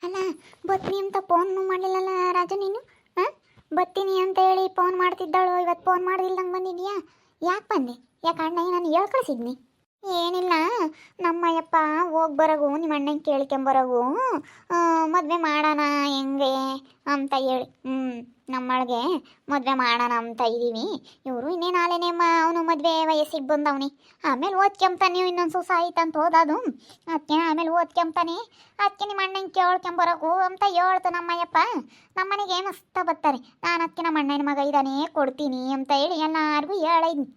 ಅಲ್ಲ, ಬತ್ತೀನಿ ಅಂತ ಫೋನ್ ಮಾಡಲಿಲ್ಲಲ್ಲ ರಾಜು ನೀನು? ಹಾಂ, ಬತ್ತೀನಿ ಅಂತ ಹೇಳಿ ಫೋನ್ ಮಾಡ್ತಿದ್ದಾಳು, ಇವತ್ತು ಫೋನ್ ಮಾಡಿಲ್ದಂಗೆ ಬಂದಿದ್ಯಾ? ಯಾಕೆ ಬಂದೆ? ಯಾಕೆ ಅಣ್ಣ ನಾನು ಹೇಳ್ ಕಳಿಸಿದ್ನಿ? ಏನಿಲ್ಲ, ನಮ್ಮ ಯಪ್ಪ ಹೋಗಿ ಬರೋಗು ನಿಮ್ಮ ಅಣ್ಣನ ಕೇಳ್ಕೊಂಬರೋಗು, ಮದುವೆ ಮಾಡೋಣ ಹೆಂಗೆ ಅಂತ ಹೇಳಿ. ನಮ್ಮಳಿಗೆ ಮದುವೆ ಮಾಡೋಣ ಅಂತ ಇದ್ದೀವಿ. ಇವರು ಇನ್ನೇನು ಆಲೇನೆ ಅವನು ಮದುವೆ ವಯಸ್ಸಿಗೆ ಬಂದವನಿ. ಆಮೇಲೆ ಓದ್ಕೊಂತಾನೆ, ಇನ್ನೊಂದು ಸೂಸ ಆಯ್ತಂತ ಹೋದದು. ಅದಕ್ಕೆ ಆಮೇಲೆ ಓದ್ಕೊಂತಾನೆ, ಅದಕ್ಕೆ ನಿಮ್ಮ ಅಣ್ಣನ ಕೇಳ್ಕೊಂಬರೋಗು ಅಂತ ಹೇಳ್ತು ನಮ್ಮಯ್ಯಪ್ಪ. ನಮ್ಮನೆಗೆ ಮಸ್ತ ಬರ್ತಾರೆ. ನಾನು ಅದಕ್ಕೆ ನಮ್ಮ ಅಣ್ಣನ ಮಗ ಇದ್ದಾನೆ ಕೊಡ್ತೀನಿ ಅಂತ ಹೇಳಿ ಎಲ್ಲರಿಗೂ ಹೇಳಿದ್ನಿ.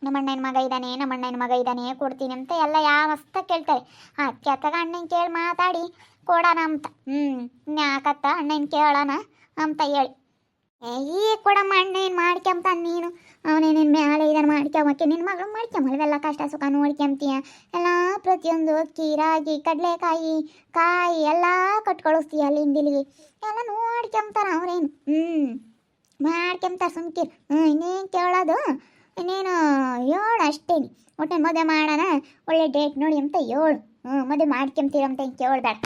ನಮ್ಮ ಅಣ್ಣನ ಮಗ ಇದ್ದಾನೆ, ನಮ್ಮ ಅಣ್ಣನ ಮಗ ಇದ್ದಾನೆ ಕೊಡ್ತೀನಿ ಅಂತ ಎಲ್ಲ ಯಾವ ಮಸ್ತ ಕೇಳ್ತಾರೆ. ಅದಕ್ಕೆ ಅತ್ತಾಗ ಅಣ್ಣನ ಕೇಳಿ ಮಾತಾಡಿ ಕೊಡೋಣ ಅಂತ. ಯಾಕತ್ತ ಅಣ್ಣನ ಕೇಳೋಣ ಅಂತ ಹೇಳಿ. ಈಗ ಕೊಡಮ್ಮ, ಅಣ್ಣ ಏನು ಮಾಡ್ಕೊಂತಾನೆ ನೀನು? ಅವನೇನೇನು ಮ್ಯಾಲೆ ಇದನ್ನು ಮಾಡ್ಕೊಂಬಕ್ಕೆ ನಿನ್ನ ಮಗಳು ಮಾಡ್ಕೊಂಬಲ್ವೆಲ್ಲ ಕಷ್ಟ ಸುಖ ನೋಡ್ಕೊಂತೀಯ. ಎಲ್ಲ ಪ್ರತಿಯೊಂದು ಅಕ್ಕಿ ರಾಗಿ ಕಡಲೆಕಾಯಿ ಕಾಯಿ ಎಲ್ಲ ಕಟ್ಕೊಳಿಸ್ತೀಯ ಅಲ್ಲಿಂದ ಇಲ್ಲಿಗೆ. ಎಲ್ಲ ನೋಡ್ಕೊಂತಾರ ಅವ್ರೇನು. ಮಾಡ್ಕೊಂತಾರೆ ಸುಮ್ಕಿರ್. ಇನ್ನೇನು ಕೇಳೋದು, ಇನ್ನೇನು ಹೇಳು ಅಷ್ಟೇನಿ. ಒಟ್ಟೆ ಮದುವೆ ಮಾಡೋಣ ಒಳ್ಳೆ ಡೇಟ್ ನೋಡಿ ಅಂತ ಹೇಳು. ಮದುವೆ ಮಾಡ್ಕೊಂತೀರಂತ ಹಿಂಗೆ ಕೇಳ್ಬೇಡ.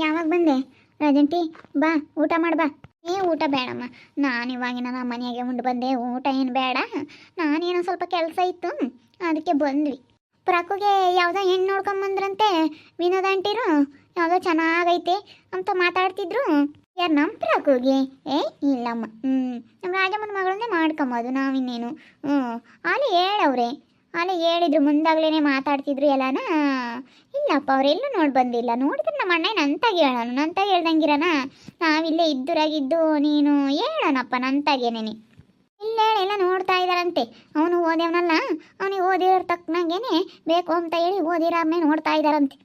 ಯಾವಾಗ ಬಂದೆ ರಾಜಂಟಿ? ಬಾ ಊಟ ಮಾಡಿ ಬಾ. ಊಟ ಬೇಡಮ್ಮ, ನಾನು ಇವಾಗಿನ ನಮ್ಮ ಮನೆಯಾಗೆ ಉಂಡು ಬಂದೆ. ಊಟ ಏನು ಬೇಡ, ನಾನೇನೋ ಸ್ವಲ್ಪ ಕೆಲಸ ಇತ್ತು ಅದಕ್ಕೆ ಬಂದ್ವಿ. ಪ್ರಾಕುಗೆ ಯಾವುದೋ ಹೆಣ್ಣು ನೋಡ್ಕೊಂಬಂದ್ರಂತೆ ವಿನೋದ ಆಂಟಿರು. ಯಾವುದೋ ಚೆನ್ನಾಗೈತೆ ಅಂತ ಮಾತಾಡ್ತಿದ್ರು. ಯಾರು ನಮ್ಮ ಪ್ರಾಕುಗೆ? ಇಲ್ಲಮ್ಮ, ನಮ್ಮ ರಾಜಮ್ಮನ ಮಗಳನ್ನೇ ಮಾಡ್ಕೊಂಬೋದು ನಾವಿನ್ನೇನು. ಅಲ್ಲಿ ಹೇಳವ್ರೆ, ಅಲ್ಲಿ ಹೇಳಿದ್ರು ಮುಂದಾಗ್ಲೇ ಮಾತಾಡ್ತಿದ್ರು ಎಲ್ಲನ. ಇಲ್ಲಪ್ಪ ಅವರೆಲ್ಲೂ ನೋಡಿ ಬಂದಿಲ್ಲ. ನೋಡಿದ್ರೆ ನಮ್ಮ ಅಣ್ಣ ನಂತಾಗ ಹೇಳೋಣ, ನಂತಾಗ ಹೇಳ್ದಂಗಿರನ. ನಾವಿಲ್ಲೇ ಇದ್ದೂರಾಗಿದ್ದು ನೀನು ಹೇಳೋಣಪ್ಪ ನಂತಾಗೇನೇನೆ. ಇಲ್ಲ ಎಲ್ಲ ನೋಡ್ತಾ ಇದ್ದಾರಂತೆ. ಅವನು ಓದ್ಯವನಲ್ಲ, ಅವನಿಗೆ ಓದಿರೋ ತಕ್ಕನಾಗೇನೆ ಬೇಕು ಅಂತ ಹೇಳಿ ಓದಿರಾಮೇ ನೋಡ್ತಾ ಇದ್ದಾರಂತೆ.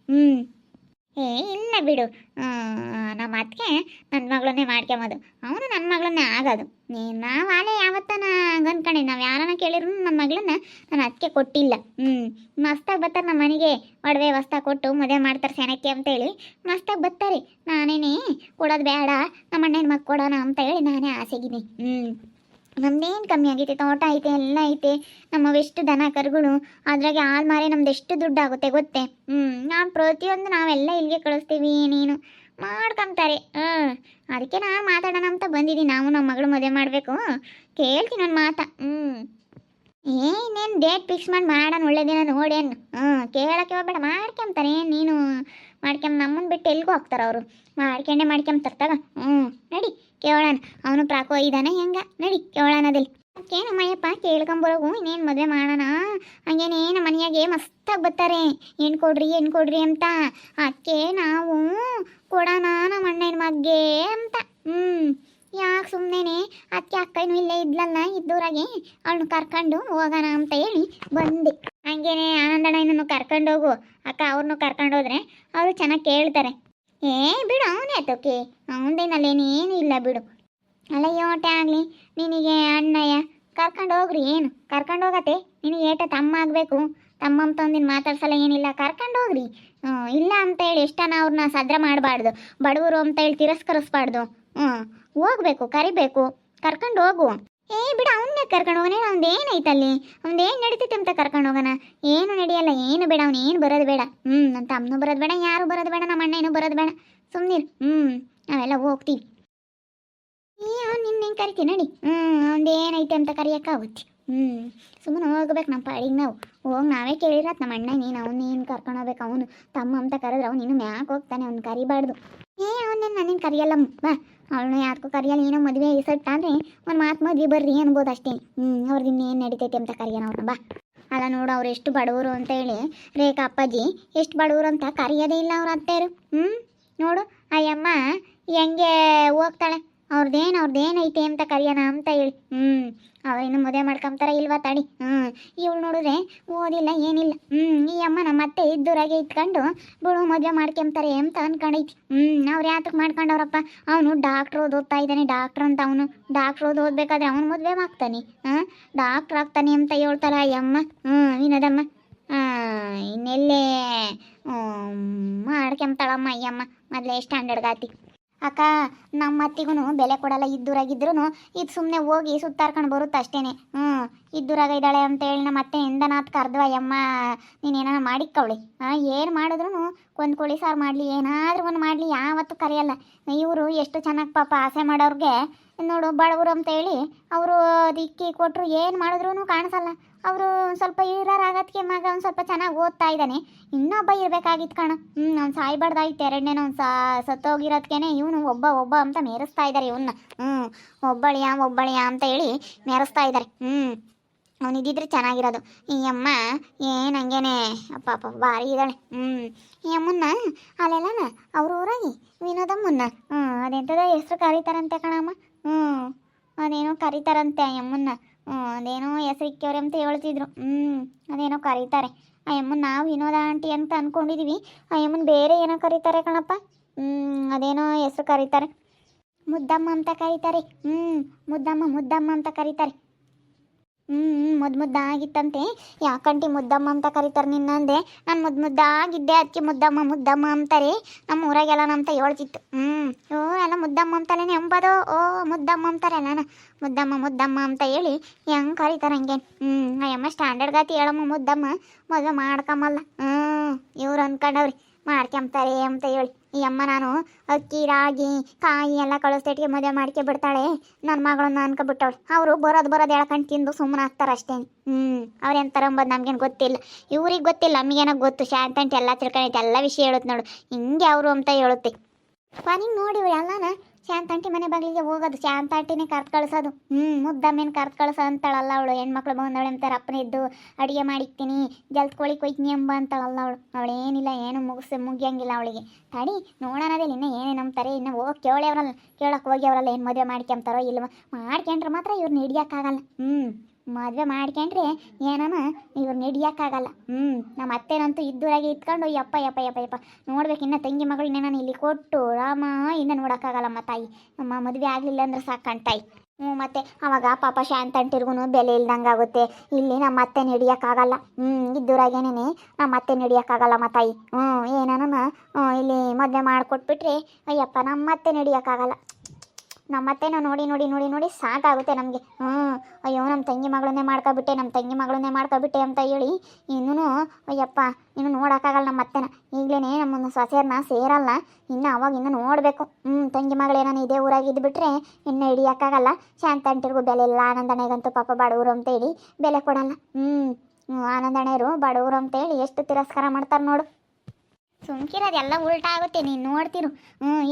ಇಲ್ಲ ಬಿಡು, ನಮ್ಮ ಅದಕ್ಕೆ ನನ್ನ ಮಗಳನ್ನೇ ಮಾಡ್ಕೊಂಬೋದು. ಅವನು ನನ್ನ ಮಗಳನ್ನೇ ಆಗೋದು. ನಾವು ಆಲೇ ಯಾವತ್ತನ ಅಂದ್ಕೊಂಡೆ, ನಾವು ಯಾರನ್ನ ಕೇಳಿದ್ರು ನನ್ನ ಮಗಳನ್ನ ನಾನು ಅದಕ್ಕೆ ಕೊಟ್ಟಿಲ್ಲ. ಮಸ್ತಾಗಿ ಬರ್ತಾರೆ ನಮ್ಮ ಮನೆಗೆ, ಒಡವೆ ವಸ್ತ ಕೊಟ್ಟು ಮದುವೆ ಮಾಡ್ತಾರೆ ಸೆನಕ್ಕೆ ಅಂತೇಳಿ ಮಸ್ತಾಗಿ ಬರ್ತಾರೆ. ನಾನೇನೇ ಕೊಡೋದು ಬೇಡ, ನಮ್ಮ ಅಣ್ಣನ ಮಗ ಕೊಡೋಣ ಅಂತ ಹೇಳಿ ನಾನೇ ಆಸೆಗಿದ್ದೀನಿ. ನಮ್ದೇನು ಕಮ್ಮಿ ಆಗೈತೆ, ತೋಟ ಐತೆ ಎಲ್ಲ ಐತೆ. ನಮ್ಮವೆಷ್ಟು ದನ ಕರುಗಳು, ಅದ್ರಾಗೆ ಹಾಲು ಮಾರಿ ನಮ್ದು ಎಷ್ಟು ದುಡ್ಡು ಆಗುತ್ತೆ ಗೊತ್ತೇ. ನಾವು ಪ್ರತಿಯೊಂದು ನಾವೆಲ್ಲ ಇಲ್ಲಿಗೆ ಕಳಿಸ್ತೀವಿ, ನೀನು ಮಾಡ್ಕೊಂತಾರೆ. ಅದಕ್ಕೆ ನಾನು ಮಾತಾಡೋಣ ಅಂತ ಬಂದಿದ್ದೀನಿ. ನಾವು ನಮ್ಮ ಮಗಳು ಮದುವೆ ಮಾಡಬೇಕು, ಕೇಳ್ತೀನಿ ಒಂದು ಮಾತಾ. ಇನ್ನೇನು ಡೇಟ್ ಫಿಕ್ಸ್ ಮಾಡಿ ಮಾಡೋಣ, ಒಳ್ಳೆ ದಿನ ನೋಡೇನು. ಕೇಳೋಕ್ಕೆ ಹೋಗ್ಬೇಡ, ಮಾಡ್ಕೊಂತಾರೆ. ನೀನು ನಮ್ಮನ್ನು ಬಿಟ್ಟು ಎಲ್ಗೂ ಹೋಗ್ತಾರೆ ಅವರು. ಮಾಡ್ಕೊಂತಾರೆ ತಗ. ನಡಿ ಕೇಳೋಣ. ಅವನು ಪ್ರಾಕೋ ಇದ್ದಾನೆ ಹೆಂಗ, ನಡಿ ಕೇಳೋಣದಲ್ಲಿ. ಅದಕ್ಕೆ ನಮ್ಮಯ್ಯಪ್ಪ ಕೇಳ್ಕೊಂಬರೋಗು, ಇನ್ನೇನು ಮದುವೆ ಮಾಡೋಣ. ಹಂಗೇನೇ ನಮ್ಮ ಮನೆಯಾಗೆ ಮಸ್ತಾಗಿ ಬರ್ತಾರೆ, ಹೆಣ್ಣು ಕೊಡ್ರಿ ಅಂತ. ಅದಕ್ಕೆ ನಾವು ಕೊಡೋಣ ನಮ್ಮ ಅಣ್ಣನ ಮಗ್ಗೆ ಅಂತ. ಯಾಕೆ ಸುಮ್ಮನೆ ಅದಕ್ಕೆ ಅಕ್ಕನೂ ಇಲ್ಲೇ ಇದ್ಲಲ್ಲ ಇದ್ದೂರಾಗೆ, ಅವಳನ್ನು ಕರ್ಕೊಂಡು ಹೋಗೋಣ ಅಂತ ಹೇಳಿ ಬಂದೆ. ಹಂಗೇನೆ ಆನಂದಣ್ಣನನ್ನು ಕರ್ಕೊಂಡು ಹೋಗು ಅಕ್ಕ. ಅವ್ರನ್ನೂ ಕರ್ಕೊಂಡೋದ್ರೆ ಅವರು ಚೆನ್ನಾಗಿ ಕೇಳ್ತಾರೆ. ಬಿಡು, ಅವನೇ ಆಯ್ತೋಕೆ, ಅವನದೇನಲ್ಲೇನು ಏನು ಇಲ್ಲ ಬಿಡು. ಅಲ್ಲ ಯೋಟೆ ಆಗಲಿ ನಿನಗೆ ಅಣ್ಣಯ್ಯ ಕರ್ಕೊಂಡು ಹೋಗ್ರಿ. ಏನು ಕರ್ಕೊಂಡು ಹೋಗತ್ತೆ? ನಿನಗೆ ಏಟ ತಮ್ಮ ಆಗಬೇಕು, ತಮ್ಮ ಅಂತಂದಿನ ಮಾತಾಡ್ಸಲ್ಲ ಏನಿಲ್ಲ. ಕರ್ಕೊಂಡು ಹೋಗ್ರಿ. ಇಲ್ಲ ಅಂತ ಹೇಳಿ ಎಷ್ಟನ ಅವ್ರನ್ನ ಸದ್ರ ಮಾಡಬಾರ್ದು, ಬಡವರು ಅಂತ ಹೇಳಿ ತಿರಸ್ಕರಿಸ್ಬಾರ್ದು. ಹೋಗ್ಬೇಕು, ಕರಿಬೇಕು, ಕರ್ಕೊಂಡು ಹೋಗು. ಬಿಡು, ಅವನ್ನೇ ಕರ್ಕೊಂಡು ಹೋಗೋಣ. ಅವ್ನದೇನೈತಲ್ಲಿ, ಅವ್ನದೇನು ನಡೀತೈತೆ ಅಂತ ಕರ್ಕೊಂಡು ಹೋಗೋಣ. ಏನು ನಡೆಯಲ್ಲ, ಏನು ಬೇಡ, ಅವನೇನು ಬರೋದು ಬೇಡ. ನನ್ನ ತಮ್ಮನೂ ಬರೋದು ಬೇಡ, ಯಾರು ಬರೋದು ಬೇಡ, ನಮ್ಮ ಅಣ್ಣ ಏನೂ ಬರೋದು ಬೇಡ. ಸುಮ್ಮನಿರು. ನಾವೆಲ್ಲ ಹೋಗ್ತೀವಿ. ಅವ್ನು ನಿನ್ನೆ ಕರಿತೀವಿ ನಡಿ. ಅವ್ನದೇನೈತೆ ಅಂತ ಕರಿಯೋಕ್ಕಾಗುತ್ತೆ. ಸುಮ್ಮನೆ ಹೋಗ್ಬೇಕು ನಮ್ಮ ಪಾಡಿಗೆ ನಾವು. ಹೋಗಿ ನಾವೇ ಕೇಳಿರತ್ ನಮ್ಮ ಅಣ್ಣ, ನೀನು ಅವನೇನು ಕರ್ಕೊಂಡು ಹೋಗ್ಬೇಕು. ಅವನು ತಮ್ಮ ಅಂತ ಕರೆದ್ರೆ ಅವ್ನು ಇನ್ನೂ ಮ್ಯಾಕೆ ಹೋಗ್ತಾನೆ, ಅವ್ನು ಕರಿಬಾರ್ದು. ಅವನೇನು ನನ್ನೇನು ಕರಿಯಲ್ಲ ಬಾ. ಅವಳನ್ನ ಯಾರಿಗೂ ಕರಿಯಲ್ಲ. ಏನೋ ಮದುವೆ ಇಸಟ್ಟಾದರೆ ಒಂದು ಮಾತು ಮದುವೆ ಬರ್ರಿ ಅನ್ಬೋದು ಅಷ್ಟೇ. ಅವ್ರದ್ದು ಇನ್ನೇನು ನಡೀತೈತೆ ಅಂತ ಕರಿಯೋಣ ಅವ್ರನ್ನ ಬಾ. ಅಲ್ಲ ನೋಡು, ಅವ್ರು ಎಷ್ಟು ಬಡವರು ಅಂತ ಹೇಳಿ ರೇಖಾ ಅಪ್ಪಾಜಿ ಎಷ್ಟು ಬಡವರು ಅಂತ ಕರೆಯೋದೇ ಇಲ್ಲ ಅವ್ರ ಅತ್ತೆಯರು. ನೋಡು ಅಯ್ಯಮ್ಮ ಹೆಂಗೆ ಹೋಗ್ತಾಳೆ. ಅವ್ರದ್ದೇನೈತೆ ಅಂತ ಕರಿಯೋಣ ಅಂತ ಹೇಳಿ. ಅವ್ರೇನು ಮದುವೆ ಮಾಡ್ಕೊಂತಾರ ಇಲ್ವಾ ತಡಿ. ಇವಳು ನೋಡಿದ್ರೆ ಓದಿಲ್ಲ ಏನಿಲ್ಲ. ಈ ಅಮ್ಮ ನಮ್ಮ ಅತ್ತೆ ಇದ್ದೂರಾಗೆ ಇಟ್ಕೊಂಡು ಬಿಡು ಮದುವೆ ಮಾಡ್ಕೊಂತಾರೆ ಅಂತ ಅನ್ಕೊಂಡೈತಿ. ಅವ್ರು ಯಾತಕ್ಕೆ ಮಾಡ್ಕೊಂಡವ್ರಪ್ಪ? ಅವನು ಡಾಕ್ಟ್ರ್ ಓದ್ತಾ ಇದ್ದಾನೆ, ಡಾಕ್ಟ್ರ್ ಅಂತ. ಅವನು ಡಾಕ್ಟ್ರ್ ಓದ್ಬೇಕಾದ್ರೆ ಅವನು ಮದುವೆ ಆಗ್ತಾನೆ, ಡಾಕ್ಟ್ರ್ ಆಗ್ತಾನೆ ಅಂತ ಹೇಳ್ತಾರ ಈ ಅಮ್ಮ. ವಿನೋದಮ್ಮ ಇನ್ನೆಲ್ಲೇ ಮಾಡ್ಕೊಂತಾಳಮ್ಮ ಈ ಅಮ್ಮ. ಮೊದಲೇ ಸ್ಟ್ಯಾಂಡರ್ಡ್ ಗಾತಿ. ಅಕ್ಕ ನಮ್ಮ ಅತ್ತಿಗೂ ಬೆಲೆ ಕೊಡಲ್ಲ ಇದ್ದೂರಾಗಿದ್ರು ಇದು ಸುಮ್ಮನೆ ಹೋಗಿ ಸುತ್ತಾರ್ಕೊಂಡು ಬರುತ್ತೆ ಅಷ್ಟೇನೆ. ಇದ್ದೂರಾಗ ಇದ್ದಾಳೆ ಅಂತೇಳಿ ನಮ್ಮ ಅತ್ತೆ ಎಂದನಾತ್ ಕರ್ದ್ವ ಯಮ್ಮ ನೀನೇನ ಮಾಡಿಕ್ಕವಳಿ. ಏನು ಮಾಡಿದ್ರು ಒಂದು ಕೋಳಿ ಸಾರು ಮಾಡಲಿ ಏನಾದರೂ ಒಂದು ಮಾಡಲಿ ಯಾವತ್ತೂ ಕರೆಯಲ್ಲ. ಇವರು ಎಷ್ಟು ಚೆನ್ನಾಗಿ ಪಾಪ ಆಸೆ ಮಾಡೋರಿಗೆ ನೋಡು ಬಡವರು ಅಂತೇಳಿ ಅವರು ದಿಕ್ಕಿ ಕೊಟ್ಟರು ಏನು ಮಾಡಿದ್ರು ಕಾಣಿಸಲ್ಲ. ಅವರು ಸ್ವಲ್ಪ ಇರೋರಾಗತ್ಗೆ ಮಗ ಒಂದು ಸ್ವಲ್ಪ ಚೆನ್ನಾಗಿ ಓದ್ತಾ ಇದ್ದಾನೆ. ಇನ್ನೊಬ್ಬ ಇರಬೇಕಾಗಿತ್ತು ಕಣ. ಅವ್ನು ಸಾಯ್ಬಾರ್ದಾಗಿತ್ತು. ಎರಡನೇನೋ ಅವ್ನು ಸತ್ತೋಗಿರೋದಕ್ಕೇನೆ ಇವನು ಒಬ್ಬ ಅಂತ ಮೆರೆಸ್ತಾ ಇದ್ದಾರೆ ಇವನ್ನ. ಒಬ್ಬಳಿಯ ಅಂತ ಹೇಳಿ ಮೆರೆಸ್ತಾ ಇದ್ದಾರೆ. ಅವನಿದ್ದಿದ್ರೆ ಚೆನ್ನಾಗಿರೋದು. ಈ ಅಮ್ಮ ಏನು ಹಂಗೇನೆ ಪಾಪ ಭಾರಿ ಇದ್ದಾಳೆ. ಈ ಅಮ್ಮನ್ನ ಅಲ್ಲೆಲ್ಲ ಅವ್ರ ಊರಾಗಿ ವಿನೋದಮ್ಮನ್ನ ಅದೆಂಥದ ಹೆಸ್ರು ಕರೀತಾರಂತೆ ಕಣಮ್ಮ. ಅದೇನೋ ಕರೀತಾರಂತೆ ಆ ಅಮ್ಮನ್ನ. ಅದೇನೋ ಹೆಸ್ರು ಇಕ್ಕವ್ರೆ ಅಂತ ಹೇಳ್ತಿದ್ರು. ಅದೇನೋ ಕರೀತಾರೆ ಆ ಅಮ್ಮನ. ನಾವು ವಿನೋದ ಆಂಟಿ ಅಂತ ಅಂದ್ಕೊಂಡಿದ್ದೀವಿ. ಆ ಅಮ್ಮನ ಬೇರೆ ಏನೋ ಕರೀತಾರೆ ಕಣಪ್ಪ. ಅದೇನೋ ಹೆಸ್ರು ಕರೀತಾರೆ. ಮುದ್ದಮ್ಮ ಅಂತ ಕರೀತಾರೆ. ಮುದ್ದಮ್ಮ ಅಂತ ಕರೀತಾರೆ. ಮುದ್ದಾಗಿತ್ತಂತೆ. ಯಾಕಂಟಿ ಮುದ್ದಮ್ಮ ಅಂತ ಕರೀತಾರೆ ನಿನ್ನಂದೆ. ನಾನು ಮುದ್ದಾಗಿದ್ದೆ ಅದಕ್ಕೆ ಮುದ್ದಮ್ಮ ಅಂತಾರೆ. ನಮ್ಮ ಊರಾಗೆಲ್ಲ ಅಂತ ಹೇಳ್ತಿತ್ತು. ಎಲ್ಲ ಮುದ್ದಮ್ಮ ಅಂತಾರೇನೆ ಅಂಬೋದು. ಮುದ್ದಮ್ಮ ಅಂತಾರೆ ನಾನು ಮುದ್ದಮ್ಮ ಅಂತ ಹೇಳಿ ಹೆಂಗೆ ಕರೀತಾರೆ ಹಂಗೆ. ಅಯ್ಯಮ್ಮ ಸ್ಟ್ಯಾಂಡರ್ಡ್ ಗಾತಿ ಹೇಳಮ್ಮ ಮುದ್ದಮ್ಮ ಮದುವೆ ಮಾಡ್ಕೊಂಬಲ್ಲ. ಇವ್ರು ಅಂದ್ಕೊಂಡವ್ರಿ ಮಾಡ್ಕೊಂತಾರೆ ಅಂತ ಹೇಳಿ. ಈ ಅಮ್ಮ ನಾನು ಅಕ್ಕಿ ರಾಗಿ ಕಾಯಿ ಎಲ್ಲ ಕಳಿಸ್ತೇಟಿಗೆ ಮದುವೆ ಮಾಡ್ಕೆ ಬಿಡ್ತಾಳೆ ನನ್ನ ಮಗಳನ್ನ ಅನ್ಕೊಬಿಟ್ಟವಳು. ಅವರು ಬರೋದು ಎಳ್ಕೊಂಡು ತಿಂದು ಸುಮ್ಮನೆ ಆಗ್ತಾರೆ ಅಷ್ಟೇ. ಅವ್ರೆಂತಾರಂಬೋದು ನಮ್ಗೇನು ಗೊತ್ತಿಲ್ಲ. ಇವ್ರಿಗೆ ಗೊತ್ತಿಲ್ಲ, ನಮಗೇನೋ ಗೊತ್ತು. ಶಾಂತಂಟು ಎಲ್ಲ ತಿಳ್ಕೊಂಡೈತೆ, ಎಲ್ಲ ವಿಷಯ ಹೇಳುತ್ತೆ ನೋಡು. ಹಿಂಗೆ ಅವರು ಅಂತ ಹೇಳುತ್ತೆ. ನಿಂಗೆ ನೋಡಿ ಎಲ್ಲನ ಶಾಂತಾಂಟಿ ಮನೆ ಬಾಗಿಲಿಗೆ ಹೋಗೋದು, ಶಾಂತಾಂಟಿನೇ ಕರ್ದು ಕಳ್ಸೋದು. ಮುದ್ದಮ್ಮೇನು ಕರ್ದು ಕಳ್ಸೋ ಅಂತಾಳಲ್ಲ ಅವಳು. ಹೆಣ್ಮಕ್ಳು ಬಂದವಳೆ ಅಂತಾರೆ ಅಪ್ಪನಿದ್ದು ಅಡುಗೆ ಮಾಡಿಕ್ತೀನಿ ಜಲ್ತ್ ಕೋಳಿ ಕೊಯ್ತೀನಿ ಎಂಬ ಅಂತಾಳಲ್ಲ ಅವಳು. ಅವಳೇನಿಲ್ಲ ಏನು ಮುಗಿಯಂಗಿಲ್ಲ ಅವಳಿಗೆ. ತಡಿ ನೋಡೋಣದಿಲ್ಲ ಇನ್ನು ಏನೇನು ಅಂತಾರೆ. ಇನ್ನು ಹೋಗಿ ಕೇಳೋಕೆ ಹೋಗ್ಯವ್ರಲ್ಲ ಏನು ಮದುವೆ ಮಾಡ್ಕೊಂತಾರೋ ಇಲ್ವ. ಮಾಡ್ಕೊಂಡ್ರೆ ಮಾತ್ರ ಇವ್ರನ್ನ ಹಿಡಿಯೋಕ್ಕಾಗಲ್ಲ. ಮದುವೆ ಮಾಡ್ಕೊಂಡ್ರೆ ಏನನ ಇವ್ರನ್ನ ಹಿಡಿಯೋಕ್ಕಾಗಲ್ಲ. ನಮ್ಮ ಅತ್ತೇನಂತೂ ಇದ್ದೂರಾಗೆ ಇತ್ಕೊಂಡು ಯಪ್ಪ ನೋಡ್ಬೇಕು. ಇನ್ನು ತಂಗಿ ಮಗಳನ್ನೇ ನಾನು ಇಲ್ಲಿ ಕೊಟ್ಟು ರಾಮ ಇನ್ನು ನೋಡೋಕ್ಕಾಗಲ್ಲಮ್ಮ ತಾಯಿ. ನಮ್ಮ ಮದುವೆ ಆಗಲಿಲ್ಲ ಅಂದ್ರೆ ಸಾಕಂಡು ತಾಯಿ. ಮತ್ತೆ ಅವಾಗ ಪಾಪ ಶಾಂತಂಟಿರ್ಗೂ ಬೆಲೆ ಇಲ್ದಂಗೆ ಆಗುತ್ತೆ. ಇಲ್ಲಿ ನಮ್ಮ ಅತ್ತೆನ ಹಿಡಿಯೋಕ್ಕಾಗಲ್ಲ. ಇದ್ದೂರಾಗೇನೇ ನಮ್ಮ ಅತ್ತೆನ ಹಿಡಿಯೋಕ್ಕಾಗಲ್ಲಮ್ಮ ತಾಯಿ. ಏನನ ಇಲ್ಲಿ ಮದುವೆ ಮಾಡಿಕೊಟ್ಬಿಟ್ರೆ ಅಯ್ಯಪ್ಪ ನಮ್ಮ ಅತ್ತೆನ ಹಿಡಿಯೋಕ್ಕಾಗಲ್ಲ. ನಮ್ಮತ್ತೆನೂ ನೋಡಿ ಸಾಕಾಗುತ್ತೆ ನಮಗೆ. ಅಯ್ಯೋ ನಮ್ಮ ತಂಗಿ ಮಗಳನ್ನೇ ಮಾಡ್ಕೊಬಿಟ್ಟೆ ಅಂತ ಹೇಳಿ ಇನ್ನೂ ಅಯ್ಯಪ್ಪ ಇನ್ನು ನೋಡೋಕ್ಕಾಗಲ್ಲ ನಮ್ಮ ಅತ್ತೆನ. ಈಗಲೇ ನಮ್ಮ ಸೊಸೆಯರನ್ನ ಸೇರಲ್ಲ. ಇನ್ನು ಅವಾಗ ಇನ್ನು ನೋಡಬೇಕು. ತಂಗಿ ಮಗಳೇನಾನು ಇದೇ ಊರಾಗಿ ಇದ್ಬಿಟ್ರೆ ಇನ್ನು ಹಿಡಿಯೋಕ್ಕಾಗಲ್ಲ. ಶಾಂತಂಟಿರ್ಗೂ ಬೆಲೆ ಇಲ್ಲ. ಆನಂದಣ್ಣಗಂತೂ ಪಾಪ ಬಡವರು ಅಂತೇಳಿ ಬೆಲೆ ಕೊಡಲ್ಲ. ಆನಂದಣ್ಣರು ಬಡವರು ಅಂತೇಳಿ ಎಷ್ಟು ತಿರಸ್ಕಾರ ಮಾಡ್ತಾರೆ ನೋಡು. ಸುಮ್ಕಿರೋದೆಲ್ಲ ಉಲ್ಟಾ ಆಗುತ್ತೆ. ನೀನು ನೋಡ್ತಿರು.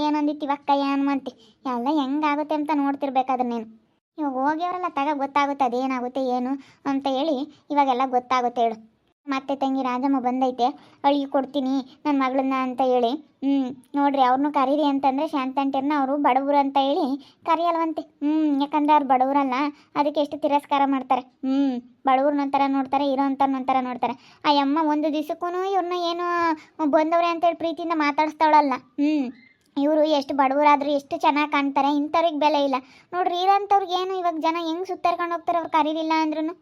ಏನಂದಿತ್ತಿವಕ್ಕ ಏನು ಎಲ್ಲ ಹೆಂಗಾಗುತ್ತೆ ಅಂತ ನೋಡ್ತಿರ್ಬೇಕಾದ್ರೆ ನೀನು. ಇವಾಗ ಹೋಗ್ಯವರೆಲ್ಲ ಗೊತ್ತಾಗುತ್ತೆ ಅದೇನಾಗುತ್ತೆ ಏನು ಅಂತ ಹೇಳಿ. ಇವಾಗೆಲ್ಲ ಗೊತ್ತಾಗುತ್ತೆ ಹೇಳು. ಮತ್ತೆ ತಂಗಿ ರಾಜಮ್ಮ ಬಂದೈತೆ ಅಳಿಗೆ ಕೊಡ್ತೀನಿ ನನ್ನ ಮಗಳನ್ನ ಅಂತ ಹೇಳಿ. ನೋಡ್ರಿ ಅವ್ರನ್ನೂ ಕರೀರಿ ಅಂತಂದರೆ ಶಾಂತಂಟಿರ್ನ ಅವರು ಬಡವರು ಅಂತ ಹೇಳಿ ಕರೆಯಲ್ವಂತೆ. ಯಾಕಂದರೆ ಅವ್ರು ಬಡವರಲ್ಲ, ಅದಕ್ಕೆ ಎಷ್ಟು ತಿರಸ್ಕಾರ ಮಾಡ್ತಾರೆ. ಬಡವ್ರನ್ನೊಂಥರ ನೋಡ್ತಾರೆ, ಇರೋಂಥವ್ರನ್ನೊಂಥರ ನೋಡ್ತಾರೆ. ಆ ಅಮ್ಮ ಒಂದು ದಿವಸಕ್ಕೂ ಇವ್ರನ್ನ ಏನು ಬಂದವ್ರೆ ಅಂತೇಳಿ ಪ್ರೀತಿಯಿಂದ ಮಾತಾಡಿಸ್ತಾವಳಲ್ಲ. ಇವರು ಎಷ್ಟು ಬಡವರಾದರೂ ಎಷ್ಟು ಚೆನ್ನಾಗಿ ಕಾಣ್ತಾರೆ. ಇಂಥವ್ರಿಗೆ ಬೆಲೆ ಇಲ್ಲ ನೋಡ್ರಿ. ಇರೋಂಥವ್ರಿಗೆ ಏನು ಇವಾಗ ಜನ ಹೆಂಗೆ ಸುತ್ತಾರ್ಕೊಂಡು ಹೋಗ್ತಾರೆ ಅವ್ರು ಕರೀಲಿಲ್ಲ ಅಂದ್ರೂ.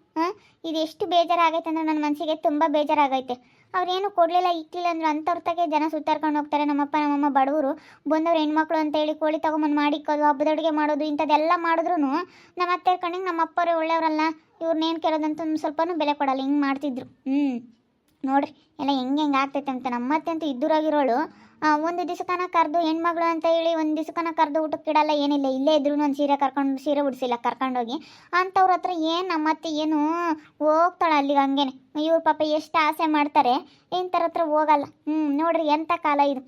ಇದು ಎಷ್ಟು ಬೇಜಾರಾಗೈತೆ ಅಂದರೆ ನನ್ನ ಮನಸ್ಸಿಗೆ ತುಂಬ ಬೇಜಾರಾಗೈತೆ. ಅವ್ರೇನು ಕೊಡಲಿಲ್ಲ ಇಕ್ಲಿಲ್ಲ ಅಂದ್ರೆ ಅಂಥವ್ರ ತಗೆ ಜನ ಸುತ್ತಾರ್ಕೊಂಡು ಹೋಗ್ತಾರೆ. ನಮ್ಮಪ್ಪ ನಮ್ಮಮ್ಮ ಬಡವರು ಬಂದವ್ರು ಹೆಣ್ಮಕ್ಳು ಅಂತೇಳಿ ಕೋಳಿ ತೊಗೊಂಬಂದು ಮಾಡಿಕ್ಕೋದು, ಹಬ್ಬದ ಅಡುಗೆ ಮಾಡೋದು, ಇಂಥದ್ದೆಲ್ಲ ಮಾಡಿದ್ರು ನಮ್ಮ ಅತ್ತೆ ಕಣ್ಣಿಗೆ ನಮ್ಮ ಅಪ್ಪರೇ ಒಳ್ಳೆಯವರಲ್ಲ. ಇವ್ರನ್ನೇನು ಕೇಳೋದಂತ ಸ್ವಲ್ಪನೂ ಬೆಲೆ ಕೊಡಲ್ಲ. ಹಿಂಗೆ ಮಾಡ್ತಿದ್ರು. ನೋಡ್ರಿ ಎಲ್ಲ ಹೆಂಗೆ ಆಗ್ತೈತೆ ಅಂತ. ನಮ್ಮತ್ತೆ ಅಂತೂ ಇದ್ದೂರಾಗಿರೋಳು ಒಂದು ದಿವಸಕ್ಕನ ಕರೆದು ಹೆಣ್ಮಗಳು ಅಂತ ಹೇಳಿ ಒಂದು ದಿವಸಕ್ಕನ ಕರೆದು ಊಟಕ್ಕೆ ಇಡಲ್ಲ, ಏನಿಲ್ಲ. ಇಲ್ಲೇ ಇದ್ರು ಒಂದು ಸೀರೆ ಉಡಿಸಿಲ್ಲ ಕರ್ಕೊಂಡೋಗಿ. ಅಂಥವ್ರ ಹತ್ರ ಏನು ನಮ್ಮತ್ತೆ ಏನು ಹೋಗ್ತಾಳೆ ಅಲ್ಲಿಗೆ ಹಂಗೇನೆ. ಇವ್ರ ಪಾಪ ಎಷ್ಟು ಆಸೆ ಮಾಡ್ತಾರೆ, ಇಂಥವ್ರ ಹತ್ರ ಹೋಗಲ್ಲ. ನೋಡ್ರಿ ಎಂಥ ಕಾಲ ಇದು.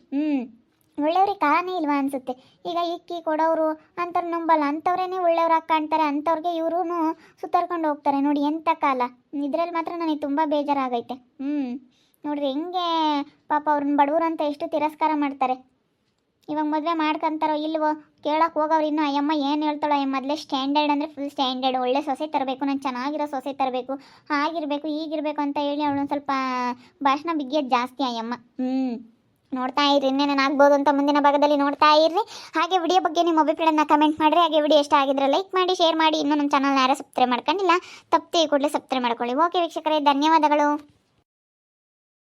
ಒಳ್ಳೆಯವ್ರಿಗೆ ಕಾಲನೇ ಇಲ್ವಾ ಅನಿಸುತ್ತೆ. ಈಗ ಇಕ್ಕಿ ಕೊಡೋರು ಅಂಥವ್ರು ನಂಬಲ್ಲ. ಅಂಥವ್ರೇನೆ ಒಳ್ಳೆಯವ್ರಾಗಿ ಕಾಣ್ತಾರೆ. ಅಂಥವ್ರಿಗೆ ಇವರು ಸುತ್ತಾರ್ಕೊಂಡು ಹೋಗ್ತಾರೆ. ನೋಡಿ ಎಂಥ ಕಾಲ. ಇದರಲ್ಲಿ ಮಾತ್ರ ನನಗೆ ತುಂಬ ಬೇಜಾರಾಗೈತೆ. ನೋಡ್ರಿ ಹೆಂಗೆ ಪಾಪ ಅವ್ರನ್ನ ಬಡವರು ಅಂತ ಎಷ್ಟು ತಿರಸ್ಕಾರ ಮಾಡ್ತಾರೆ. ಇವಾಗ ಮದುವೆ ಮಾಡ್ಕೊಂತಾರೋ ಇಲ್ವೋ ಕೇಳಕ್ಕೆ ಹೋಗೋರು. ಇನ್ನೂ ಅಯ್ಯಮ್ಮ ಏನು ಹೇಳ್ತಾಳೋ ಮೊದಲೇ ಸ್ಟ್ಯಾಂಡರ್ಡ್ ಅಂದರೆ ಫುಲ್ ಸ್ಟ್ಯಾಂಡರ್ಡ್, ಒಳ್ಳೆ ಸೊಸೆ ತರಬೇಕು, ನಾನು ಚೆನ್ನಾಗಿರೋ ಸೊಸೆ ತರಬೇಕು, ಆಗಿರಬೇಕು ಈಗಿರಬೇಕು ಅಂತ ಹೇಳಿ ಅವಳೊಂದು ಸ್ವಲ್ಪ ಭಾಷಣ ಬಿಗಿಯೋದು ಜಾಸ್ತಿ ಅಯ್ಯಮ್ಮ. ನೋಡ್ತಾ ಇರ್ರಿ, ಇನ್ನೇನು ಆಗ್ಬೋದು ಅಂತ ಮುಂದಿನ ಭಾಗದಲ್ಲಿ ನೋಡ್ತಾ ಇರ್ರಿ. ಹಾಗೆ ವಿಡಿಯೋ ಬಗ್ಗೆ ನಿಮ್ಮ ಅಭಿಪ್ರಾಯನ ಕಮೆಂಟ್ ಮಾಡಿರಿ. ಹಾಗೆ ವಿಡಿಯೋ ಇಷ್ಟ ಆಗಿದ್ರೆ ಲೈಕ್ ಮಾಡಿ, ಶೇರ್ ಮಾಡಿ. ಇನ್ನೂ ನಮ್ಮ ಚಾನಲ್ನ ಯಾರು ಸಬ್ಸ್ಕ್ರೈಬ್ ಮಾಡ್ಕೊಂಡಿಲ್ಲ ತಪ್ಪದೆ ಕೂಡಲೇ ಸಬ್ಸ್ಕ್ರೈಬ್ ಮಾಡ್ಕೊಳ್ಳಿ. ಓಕೆ ವೀಕ್ಷಕರೇ, ಧನ್ಯವಾದಗಳು.